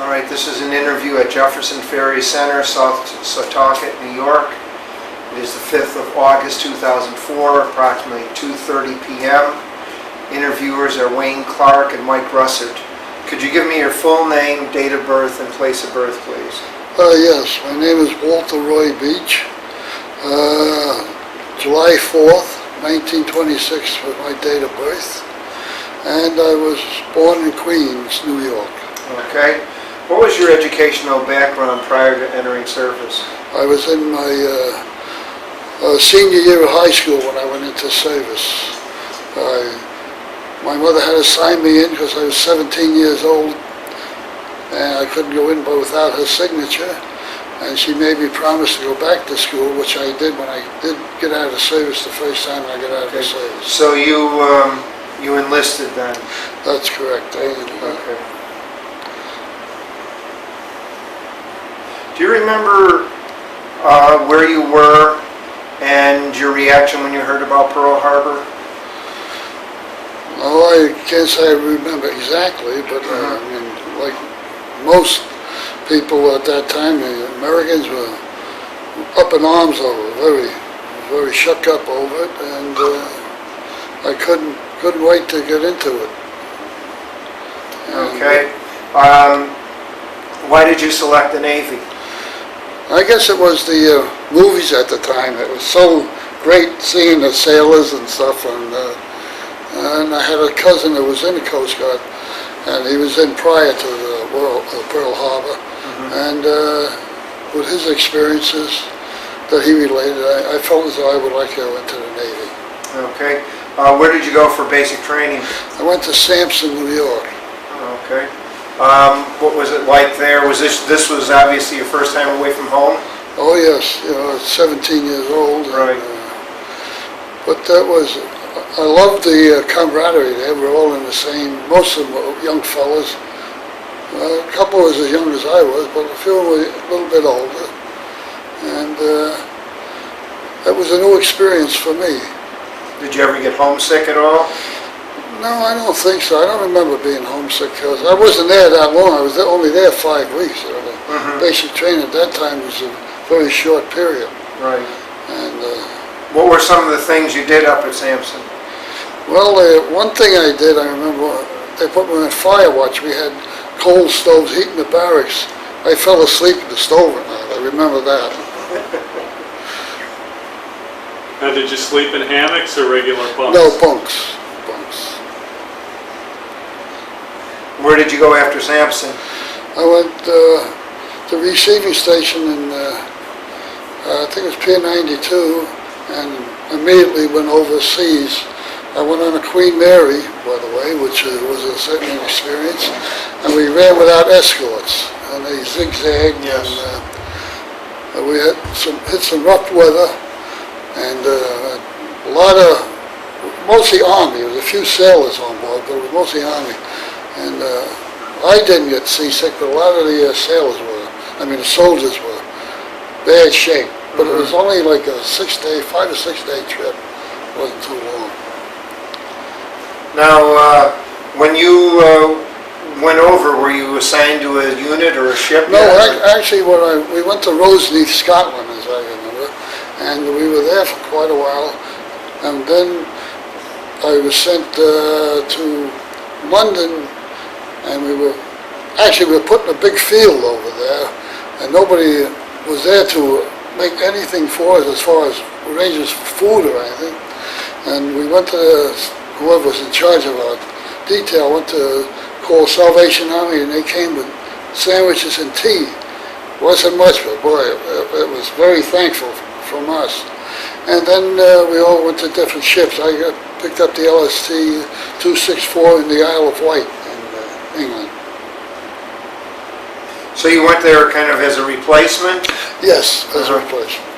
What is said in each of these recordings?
All right, this is an interview at Jefferson Ferry Center, South Setauket, New York. It is the 5th of August, 2004, approximately 2:30 p.m. Interviewers are Wayne Clark and Mike Russert. Could you give me your full name, date of birth, and place of birth, please? Yes, my name is Walter Roy Beach. July 4th, 1926 was my date of birth. And I was born in Queens, New York. Okay. What was your educational background prior to entering service? I was in my senior year of high school when I went into service. My mother had to sign me in because I was 17 years old and I couldn't go in without her signature. And she made me promise to go back to school, which I did when I did get out of service the first time I got out of service. So you enlisted then? That's correct. Okay. Do you remember where you were and your reaction when you heard about Pearl Harbor? Oh, I can't say I remember exactly, but I mean, like most people at that time, the Americans were up in arms over it, very shook up over it, and I couldn't wait to get into it. Okay. Why did you select the Navy? I guess it was the movies at the time. It was so great seeing the sailors and stuff, and I had a cousin that was in the Coast Guard, and he was in prior to the Pearl Harbor, and with his experiences that he related, I felt as though I would like to go into the Navy. Okay. Where did you go for basic training? I went to Sampson, New York. Okay. What was it like there? This was obviously your first time away from home? Oh yes, you know, 17 years old. Right. But I loved the camaraderie there. We were all in the same, most of them were young fellas. A couple was as young as I was, but a few were a little bit older. And that was a new experience for me. Did you ever get homesick at all? No, I don't think so. I don't remember being homesick because I wasn't there that long. I was only there 5 weeks. Basic training at that time was a very short period. Right. And what were some of the things you did up at Sampson? well, one thing I did, I remember, they put me on fire watch. We had coal stoves heating the barracks. I fell asleep at the stove at night. I remember that. Now, did you sleep in hammocks or regular bunks? No, bunks. Where did you go after Sampson? I went to the receiving station in, I think it was Pier 92, and immediately went overseas. I went on a Queen Mary, by the way, which was a certain experience, and we ran without escorts, and they zigzagged, Yes. and we hit some rough weather, and a lot of, mostly Army. There was a few sailors on board, but it was mostly Army. And I didn't get seasick, but a lot of the sailors were, the soldiers were bad shape. But it was only like a 5 or 6 day trip. It wasn't too long. Now, when you went over, were you assigned to a unit or a ship? No, actually, we went to Roseneath, Scotland, as I remember, and we were there for quite a while. And then I was sent to London, and we were put in a big field over there, and nobody was there to make anything for us as far as arrangements for food or anything. And we went to whoever was in charge of our detail, went to call Salvation Army, and they came with sandwiches and tea. Wasn't much, but boy, it was very thankful from us. And then we all went to different ships. I picked up the LST 264 in the Isle of Wight in England. So you went there kind of as a replacement? Yes, as a replacement.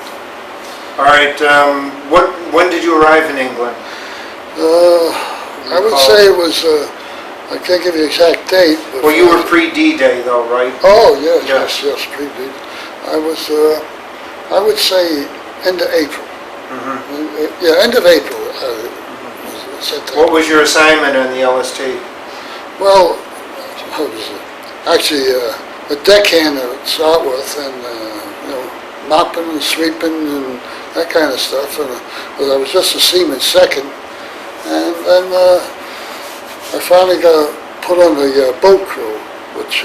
All right. When did you arrive in England? I would say it was, I can't give you the exact date. But Well, you were pre-D-Day though, right? Oh, yes, pre-D. I would say end of April. Yeah, end of April. What was your assignment on the LST? Well, how was it? Actually, a deckhand to start with, and mopping and sweeping and that kind of stuff. And I was just a seaman second, and then I finally got put on the boat crew, which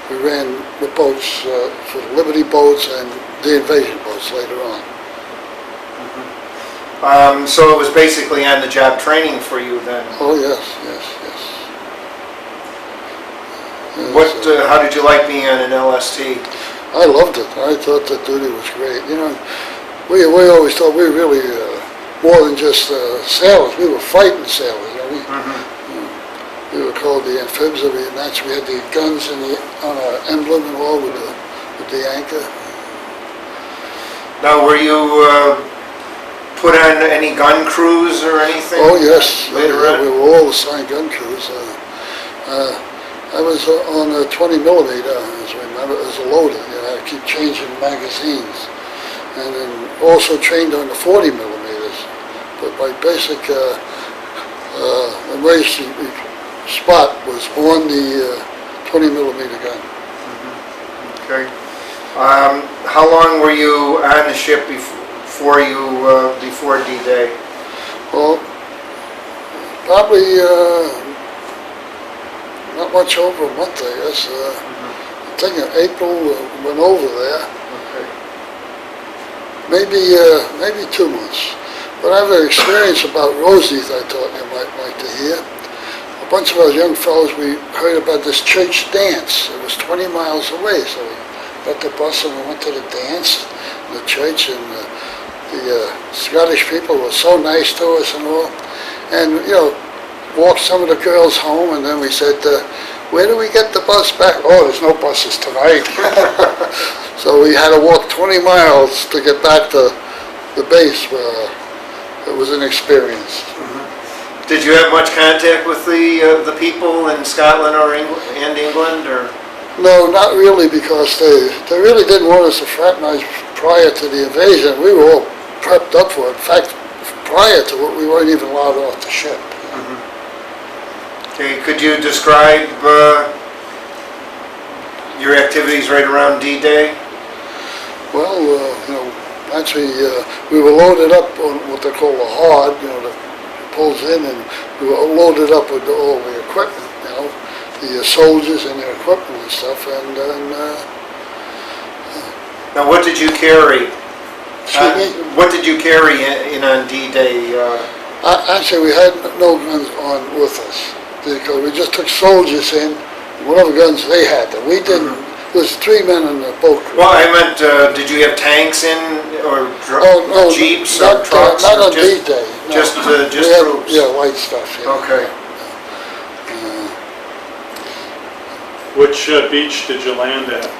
we ran the boats for the Liberty boats and the invasion boats later on. So it was basically on-the-job training for you then? Oh yes. How did you like being on an LST? I loved it. I thought the duty was great. We always thought we were really more than just sailors. We were fighting sailors. We were called the amphibs. We had the guns on our emblem and all with the anchor. Now, were you put on any gun crews or anything? Oh yes, later on? we were all assigned gun crews. I was on a 20 millimeter, as I remember, as a loader. I keep changing magazines, and then also trained on the 40 millimeters. But my basic emergency spot was on the 20 millimeter gun. Okay. How long were you on the ship before D-Day? Well, probably not much over a month, I guess. I think in April went over there. Okay. Maybe 2 months. But I have an experience about Rosie's I thought you might like to hear. A bunch of us young fellows, we heard about this church dance. It was 20 miles away, so we got the bus and we went to the dance in the church, and the Scottish people were so nice to us and all. And, walked some of the girls home, and then we said, where do we get the bus back? Oh, there's no buses tonight. So we had to walk 20 miles to get back to the base. It was an experience. Did you have much contact with the people in Scotland or England? Or? No, not really, because they really didn't want us to fraternize prior to the invasion. We were all prepped up for it. In fact, prior to it, we weren't even allowed off the ship. Okay, could you describe your activities right around D-Day? Well, actually, we were loaded up on what they call a hard, that pulls in, and we were loaded up with all the equipment, the soldiers and their equipment and stuff, and then... Now, what did you carry? Excuse me? What did you carry in on D-Day? Actually, we had no guns on with us, because we just took soldiers in, whatever guns they had. We didn't. There was 3 men in the boat crew. Well, I meant, did you have tanks in, or jeeps or not, trucks? Not or on D-Day. No. Just We had, troops? Yeah, light stuff. Yeah. Okay. Which beach did you land at?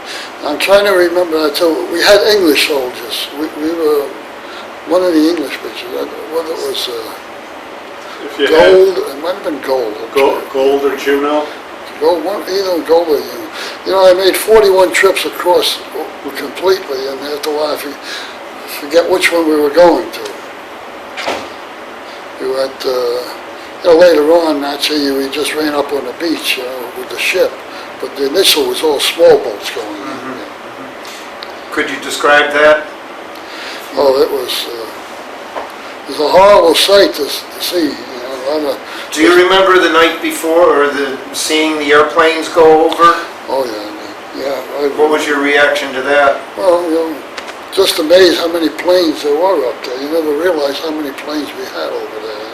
I'm trying to remember. So we had English soldiers. We were one of the English beaches. Whether it was If you Gold, it might have been Gold. Gold or Juno? Gold, either Gold or Juno. I made 41 trips across completely, and after a while, I forget which one we were going to. We went, later on, actually, we just ran up on the beach, with the ship. But the initial was all small boats going in. Could you describe that? Oh, it was a horrible sight to see. Do you remember the night before, or seeing the airplanes go over? Oh yeah. What was your reaction to that? Well, just amazed how many planes there were up there. You never realized how many planes we had over there.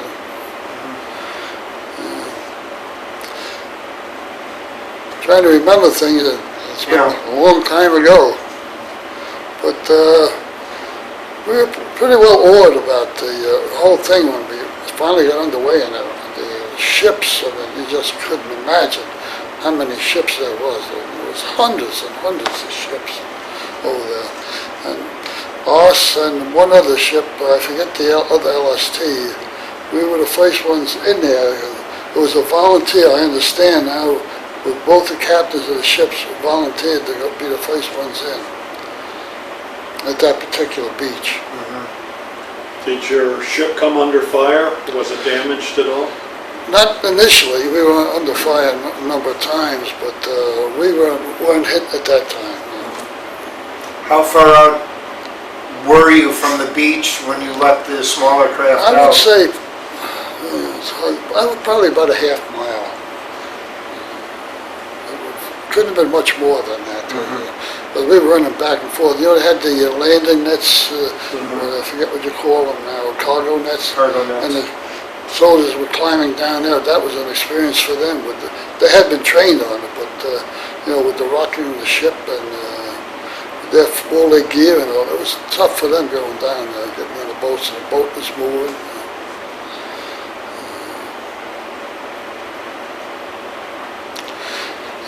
Trying to remember things that it's been a long time ago. But we were pretty well awed about the whole thing when we finally got underway, and the ships. I mean, you just couldn't imagine how many ships there was. There was hundreds and hundreds of ships over there. And us and one other ship, I forget the other LST, we were the first ones in there. It was a volunteer, I understand now, with both the captains of the ships volunteered to be the first ones in at that particular beach. Did your ship come under fire? Was it damaged at all? Not initially, we were under fire a number of times, but we weren't hit at that time. How far out were you from the beach when you let the smaller craft out? I would say, probably about a half mile. Couldn't have been much more than that. But we were running back and forth. You know, they had the landing nets, I forget what you call them now, cargo nets. Cargo nets. And the soldiers were climbing down there. That was an experience for them. But they had been trained on it, but you know, with the rocking of the ship and all their gear and all, it was tough for them going down there, getting on the boats, and the boat was moving.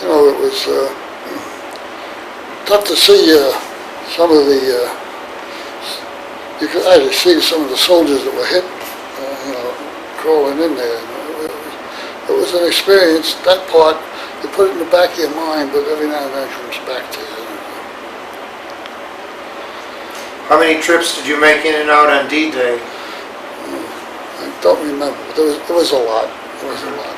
You know, it was tough to see some of the, you could actually see some of the soldiers that were hit, you know, crawling in there. It was an experience. That part, you put it in the back of your mind, but every now and then it comes back to you. How many trips did you make in and out on D-Day? I don't remember, but it was a lot. It was a lot.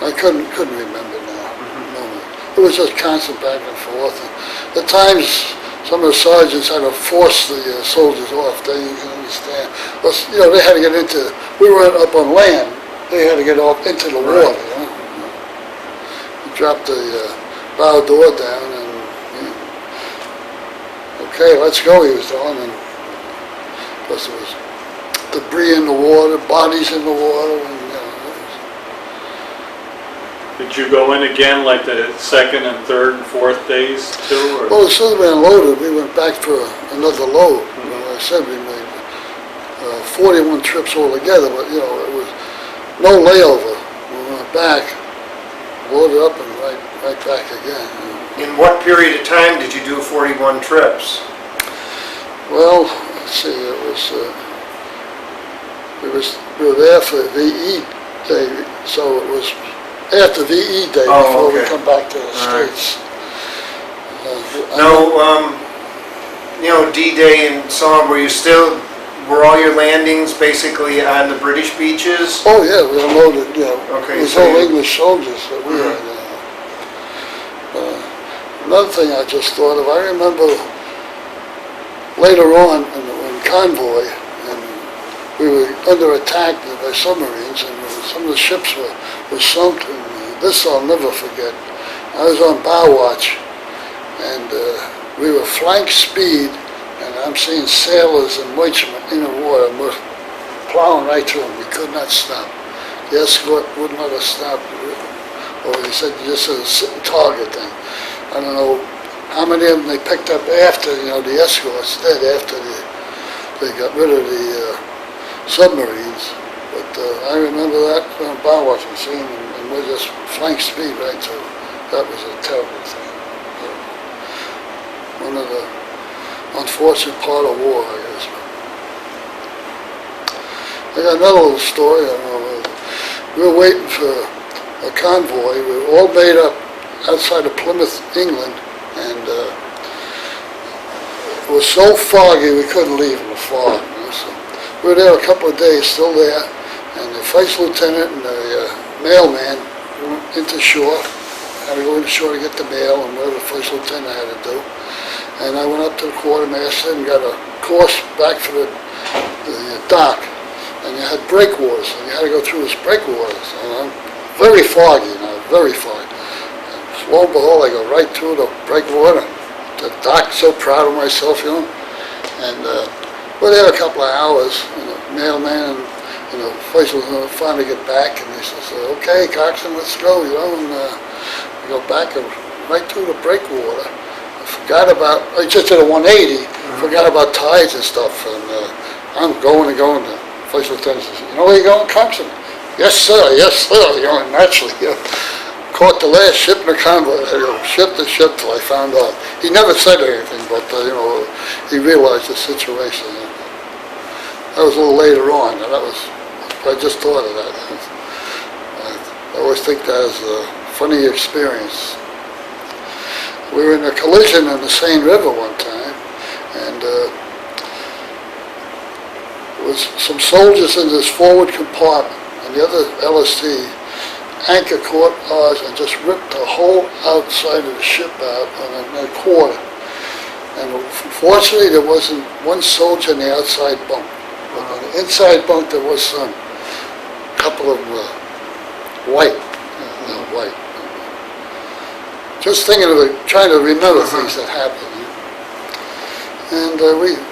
I couldn't remember now. No. It was just constant back and forth. And at times, some of the sergeants had to force the soldiers off. They, you can understand. But, you know, they had to get into. We were up on land. They had to get off into the water. You know? We dropped the bow door down, and okay, let's go. He was telling, and plus there was debris in the water, bodies in the water. And, Did you go in again like the second and third and fourth days too? Or? well, as soon as we unloaded, we went back for another load. Like I said, we made 41 trips altogether, but you know, it was no layover. We went back, loaded up, and right back again. In what period of time did you do 41 trips? Well, let's see, we were there for VE Day, so it was after VE Day before we come back to the States. You know, D-Day and so on, were all your landings basically on the British beaches? Oh yeah, we unloaded, you know, Okay, it was so all English soldiers that we had. Another thing I just thought of, I remember later on in convoy, and we were under attack by submarines, and some of the ships were sunk, and this I'll never forget. I was on bow watch, and we were flank speed, and I'm seeing sailors and merchantmen in the water, and we're plowing right through them. We could not stop. The escort wouldn't let us stop. Or he said, just a sit and target thing. I don't know how many of them they picked up after, you know, the escorts did, after they got rid of the submarines. But I remember that on bow watching, seeing them, and we're just flank speed right through. That was a terrible thing. One of the unfortunate part of war, I guess. I got another little story. I don't know, we were waiting for a convoy. We were all made up outside of Plymouth, England, and it was so foggy we couldn't leave in the fog. You know? So we were there a couple of days, still there, and the first lieutenant and the mailman went into shore. I had to go into shore to get the mail, and whatever the first lieutenant had to do. And I went up to the quartermaster and got a course back for the dock. And you had breakwaters, and you had to go through this breakwaters. And very foggy, you know, very foggy. And lo and behold, I go right through the breakwater. The dock, so proud of myself, you know. And we're there a couple of hours, and the mailman and the first lieutenant finally get back, and he says, "Okay, Coxswain, let's go," you know. And we go back and right through the breakwater. I just did a 180, forgot about tides and stuff, and I'm going and going. The first lieutenant says, "You know where you're going, Coxswain?" "Yes, sir, yes, sir." You know, and naturally, you know, caught the last ship in the convoy. I go ship to ship till I found out. He never said anything, but you know, he realized the situation. That was a little later on, and I just thought of that. I always think that is a funny experience. We were in a collision in the Seine River one time, and was some soldiers in this forward compartment, and the other LST anchor caught ours and just ripped the whole outside of the ship out on a quarter. And fortunately, there wasn't one soldier in the outside bunk. But on the inside bunk, there was some couple of white. Just thinking of it, trying to remember things that happened. And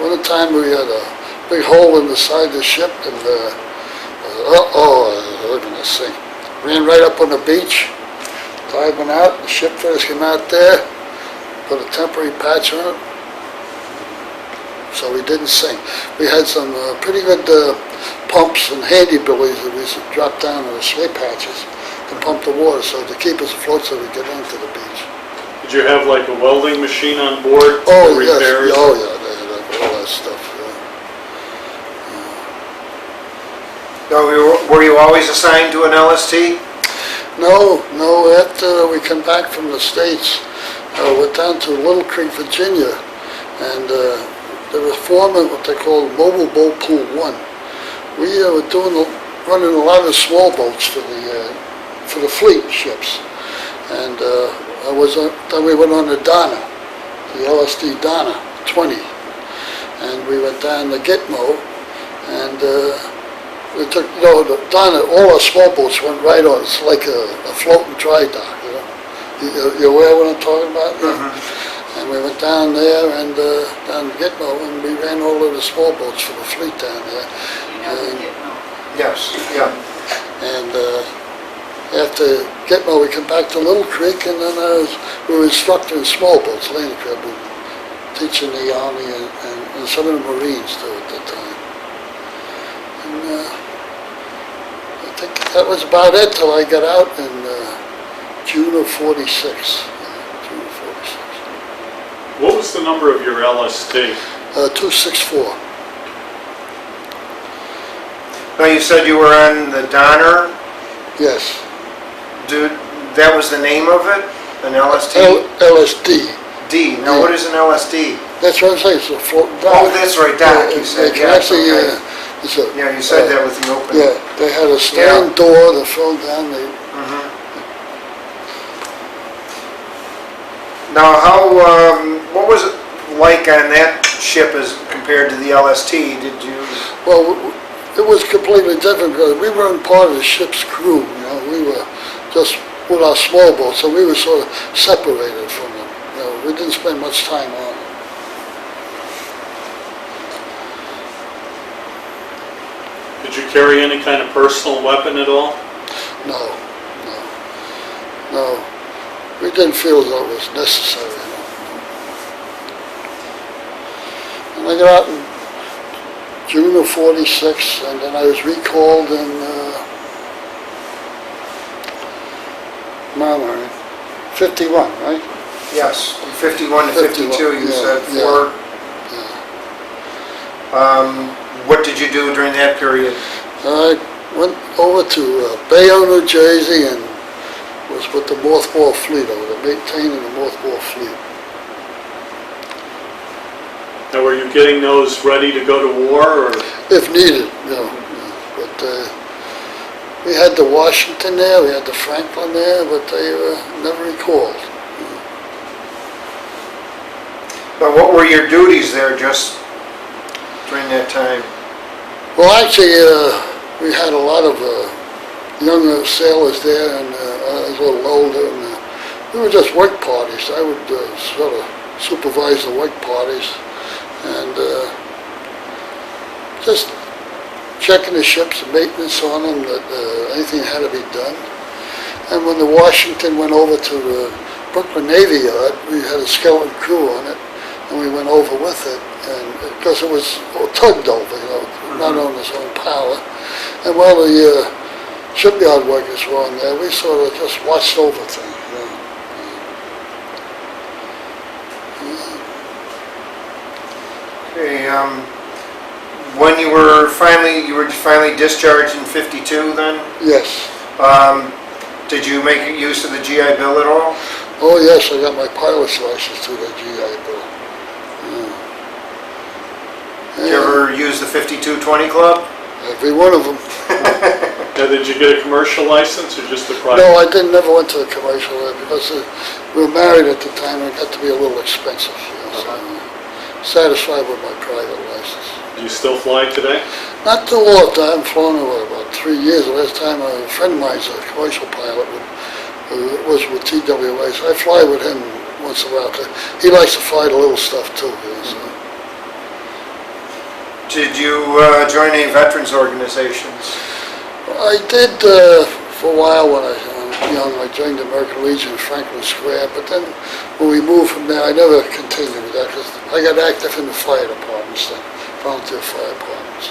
one time we had a big hole in the side of the ship, and we're gonna sink. Ran right up on the beach, tide went out, the ship first came out there, put a temporary patch on it, so we didn't sink. We had some pretty good pumps and handy billies that we used to drop down on the slip hatches to pump the water, so to keep us afloat so we get into the beach. Did you have like a welding machine on board Oh, for yes. repairs? Oh, yeah, they had all that stuff. Now, were you always assigned to an LST? No, after we come back from the States, went down to Little Creek, Virginia, and they were forming what they call Mobile Boat Pool 1. We were running a lot of small boats for the fleet ships, and then we went on the Donna, the LSD Donna 20, and we went down to Gitmo, and we took, the Donna, all our small boats went right on. It's like a floating dry dock, you know. You aware what I'm talking about? Mm-hmm. And we went down there and down to Gitmo, and we ran all of the small boats for the fleet down there. Yes, yeah. And after Gitmo, we come back to Little Creek, and then we were instructor in small boats, landing crab, teaching the Army and some of the Marines too at that time. And I think that was about it till I got out in June of '46. June of '46. What was the number of your LST? 264. Now, you said you were on the Donner. Yes. Dude, that was the name of it? An LST? LSD. D. Now, Yeah. what is an LSD? That's what I'm saying. It's a floating dock. Oh, that's right, dock, you said. They can Yes, actually, okay. it's a, Yeah, you said that with the open. Yeah, they had a stand door that fell down. Mhm. Now, what was it like on that ship as compared to the LST? Did you? Well, it was completely different because we weren't part of the ship's crew. You know, we were just with our small boat, so we were sort of separated from them. You know, we didn't spend much time on it. Did you carry any kind of personal weapon at all? No. We didn't feel as though it was necessary. You know. And I got out in June of '46, and then I was recalled in Mama, 51, right? Yes, from 51 to 52, you said yeah, four. Yeah. What did you do during that period? I went over to Bayonne, New Jersey, and was with the mothball fleet over there, maintaining the mothball fleet. Now, were you getting those ready to go to war, or? If needed, you know. But we had the Washington there, we had the Franklin there, but they were never recalled. Now, what were your duties there just during that time? Well, actually, we had a lot of younger sailors there, and I was a little older, and we were just work parties. I would sort of supervise the work parties, and just checking the ships and maintenance on them, that anything had to be done. And when the Washington went over to the Brooklyn Navy Yard, we had a skeleton crew on it, and we went over with it, and because it was tugged over, you know, not on its own power. And while the shipyard workers were on there, we sort of just watched over things, you know. Okay, when you were finally discharged in 52 then? Yes. Did you make use of the GI Bill at all? Oh yes, I got my pilot's license through the GI Bill. Yeah. Did you ever use the 5220 club? Every one of them. Now, did you get a commercial license or just a private? No, I didn't, never went to the commercial because we were married at the time and it got to be a little expensive, so satisfied with my private license. Do you still fly today? Not too often. I haven't flown in about 3 years. The last time a friend of mine's a commercial pilot was with TWA, so I fly with him once in a while. He likes to fly the little stuff too. So. Did you join any veterans organizations? I did for a while when I was young. I joined the American Legion in Franklin Square, but then when we moved from there, I never continued with that because I got active in the fire departments, the volunteer fire departments.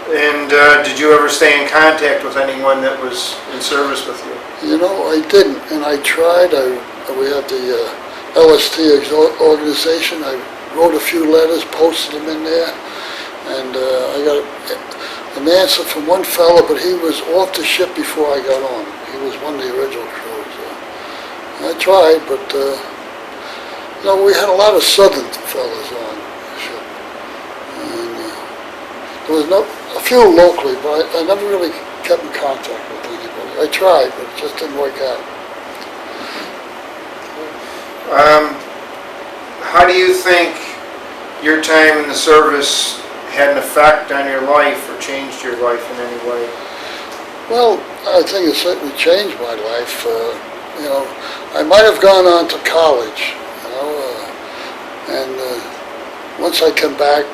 And did you ever stay in contact with anyone that was in service with you? You know, I didn't, and I tried. We have the LST organization. I wrote a few letters, posted them in there, and I got an answer from one fellow, but he was off the ship before I got on. He was one of the original crew. So I tried, but you know, we had a lot of southern fellas on the ship, and there was a few locally, but I never really kept in contact with anybody. I tried, but it just didn't work out. How do you think your time in the service had an effect on your life or changed your life in any way? Well, I think it certainly changed my life. You know, I might have gone on to college, you know, and once I came back,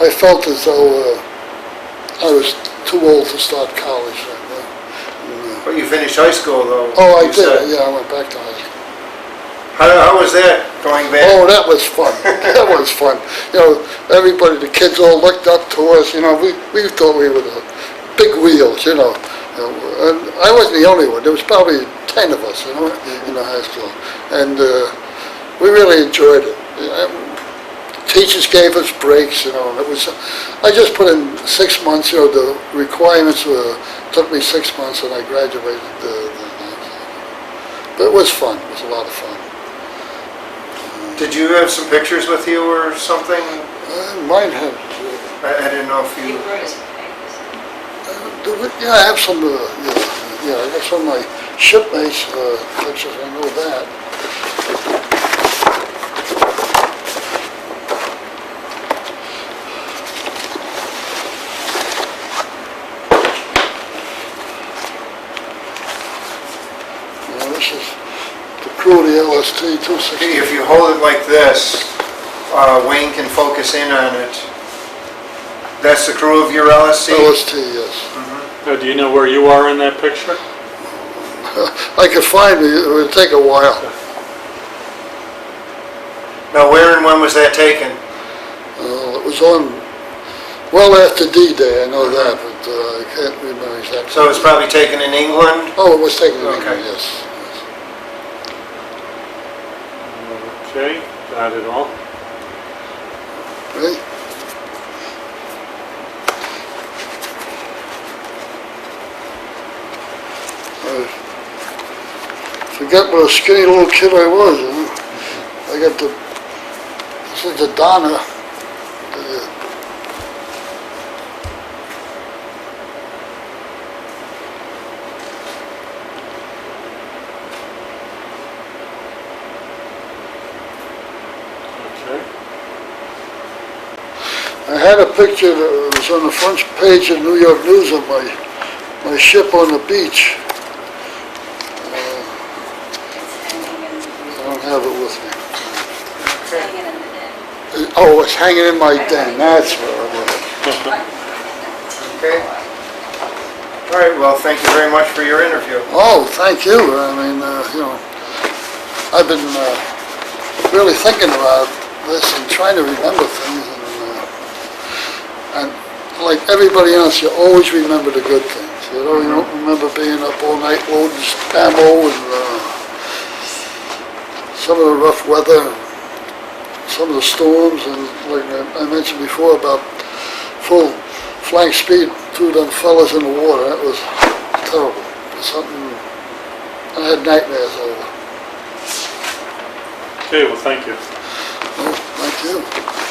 I felt as though I was too old to start college. But you finished high school, though. Oh, I you did. said. Yeah, I went back to high school. How was that, going back? Oh, that was fun. That was fun. You know, everybody, the kids all looked up to us. You know, we thought we were the big wheels, you know. And I wasn't the only one. There was probably 10 of us, you know, in the high school. And we really enjoyed it. Teachers gave us breaks, you know, and it was, I just put in 6 months, you know, the requirements took me 6 months and I graduated. But it was fun. It was a lot of fun. Did you have some pictures with you or something? I might have. I didn't know if you... Yeah, I have some, yeah, I got some of my shipmates pictures, I know that. This is the crew of the LST 260. If you hold it like this, Wayne can focus in on it. That's the crew of your LST? LST, yes. Now, do you know where you are in that picture? I could find it, it would take a while. Now, where and when was that taken? It was on, well after D-Day, I know that, but I can't remember exactly. So it was probably taken in England? Oh, it was taken in Okay. England, yes. Okay, got it all. Ready? I forget what a skinny little kid I was, you know. I got this is the Donna. Okay. I had a picture that was on the front page of New York News of my ship on the beach. I don't have it with me. Oh, it's hanging in my den, that's what it was. Okay. All right, well, thank you very much for your interview. Oh, thank you. I mean, you know, I've been really thinking about this and trying to remember things. And like everybody else, you always remember the good things. You know, you don't remember being up all night loading ammo and some of the rough weather, some of the storms, and like I mentioned before about full flank speed through them fellas in the water. That was terrible. It was something I had nightmares over. Okay, well, thank you. you.